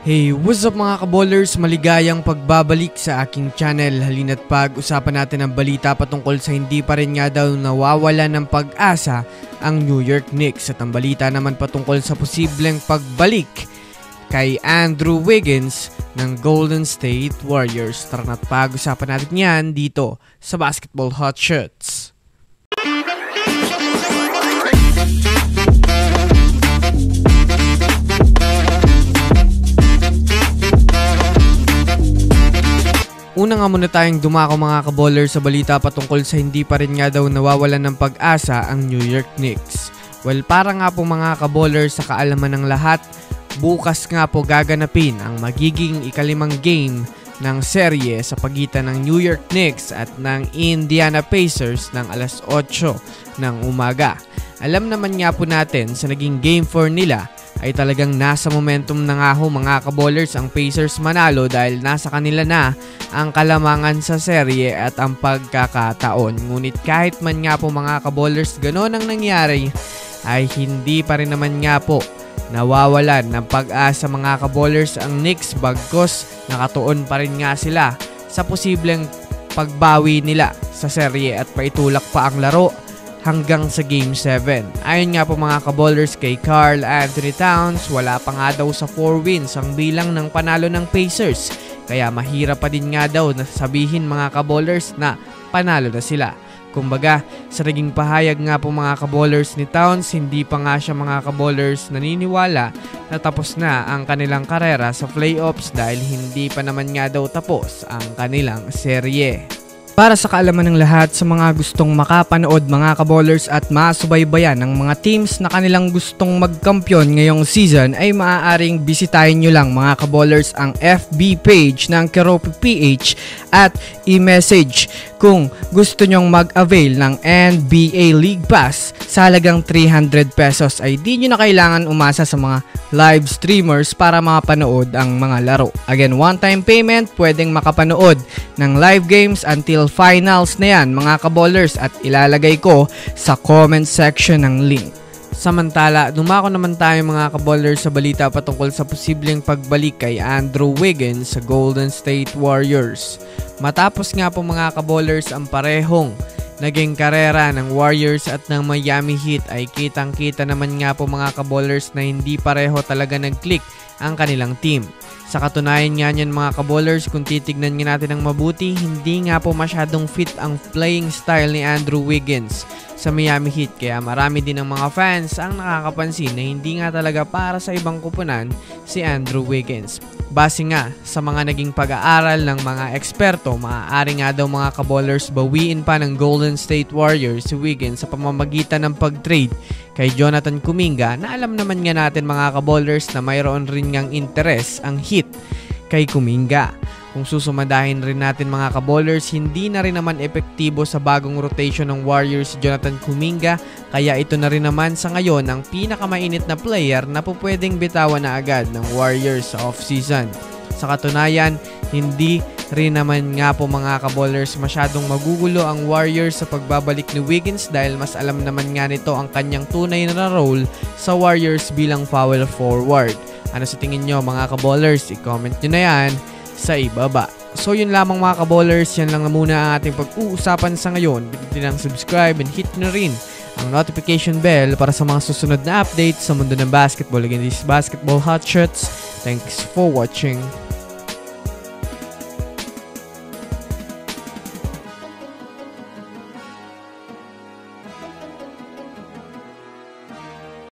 Hey, what's up mga kaballers? Maligayang pagbabalik sa aking channel. Halina't pag-usapan natin ang balita patungkol sa hindi pa rin nga daw nawawala ng pag-asa ang New York Knicks. At ang balita naman patungkol sa posibleng pagbalik kay Andrew Wiggins ng Golden State Warriors. Tara na't pag-usapan natin yan dito sa Basketball Hot Shots. Una nga muna tayong dumako mga kaballers sa balita patungkol sa hindi pa rin nga daw nawawalan ng pag-asa ang New York Knicks. Well, para nga po mga kaballers sa kaalaman ng lahat, bukas nga po gaganapin ang magiging ikalimang game ng serye sa pagitan ng New York Knicks at ng Indiana Pacers ng alas 8 ng umaga. Alam naman nga po natin sa naging game 4 nila ay talagang nasa momentum na nga ho mga kaballers ang Pacers manalo dahil nasa kanila na ang kalamangan sa serye at ang pagkakataon. Ngunit kahit man nga po mga kaballers ganon ang nangyari ay hindi pa rin naman nga po nawawalan ng pag-asa mga kaballers ang Knicks bagkos nakatuon pa rin nga sila sa posibleng pagbawi nila sa serye at paitulak pa ang laro hanggang sa Game 7. Ayon nga po mga kaballers kay Karl Anthony Towns, wala pa nga daw sa 4 wins ang bilang ng panalo ng Pacers. Kaya mahirap pa din nga daw na sabihin mga kaballers na panalo na sila. Kumbaga, sa naging pahayag nga po mga kaballers ni Towns, hindi pa nga siya mga kaballers naniniwala na tapos na ang kanilang karera sa playoffs dahil hindi pa naman nga daw tapos ang kanilang serye. Para sa kaalaman ng lahat sa mga gustong makapanood mga kaballers at masubaybayan ng mga teams na kanilang gustong magkampiyon ngayong season ay maaaring bisitahin nyo lang mga kaballers ang FB page ng Keropi PH at i-message kung gusto nyong mag-avail ng NBA League Pass sa halagang 300 pesos ay di nyo na kailangan umasa sa mga live streamers para makapanood ang mga laro. Again, one-time payment, pwedeng makapanood ng live games until finals na yan mga kaballers at ilalagay ko sa comment section ng link. Samantala, dumako naman tayo mga kaballers sa balita patungkol sa posibleng pagbalik kay Andrew Wiggins sa Golden State Warriors. Matapos nga po mga kaballers ang parehong naging karera ng Warriors at ng Miami Heat ay kitang-kita naman nga po mga kaballers na hindi pareho talaga nag-click ang kanilang team. Sa katunayan nga niyan mga kaballers, kung titignan nga natin ng mabuti, hindi nga po masyadong fit ang playing style ni Andrew Wiggins sa Miami Heat. Kaya marami din ng mga fans ang nakakapansin na hindi nga talaga para sa ibang kupunan si Andrew Wiggins. Base nga sa mga naging pag-aaral ng mga eksperto, maaari nga daw mga kaballers bawiin pa ng Golden State Warriors si Wiggins sa pamamagitan ng pag-trade kay Jonathan Kuminga na alam naman nga natin mga kaballers na mayroon rin ngang interes ang Heat kay Kuminga. Kung susumadahin rin natin mga kaballers, hindi na rin naman epektibo sa bagong rotation ng Warriors si Jonathan Kuminga, kaya ito na rin naman sa ngayon ang pinakamainit na player na pupwedeng bitawan na agad ng Warriors sa offseason. Sa katunayan, hindi rin naman nga po mga kaballers masyadong magugulo ang Warriors sa pagbabalik ni Wiggins dahil mas alam naman nga nito ang kanyang tunay na role sa Warriors bilang power forward. Ano sa tingin nyo mga kaballers? I-comment nyo na yan sa ibaba. So yun lamang mga kaballers, yan lang na muna ang ating pag-uusapan sa ngayon. Pindutin ang subscribe and hit nyo rin ang notification bell para sa mga susunod na updates sa mundo ng basketball. Again, this is Basketball Hot Shots. Thanks for watching.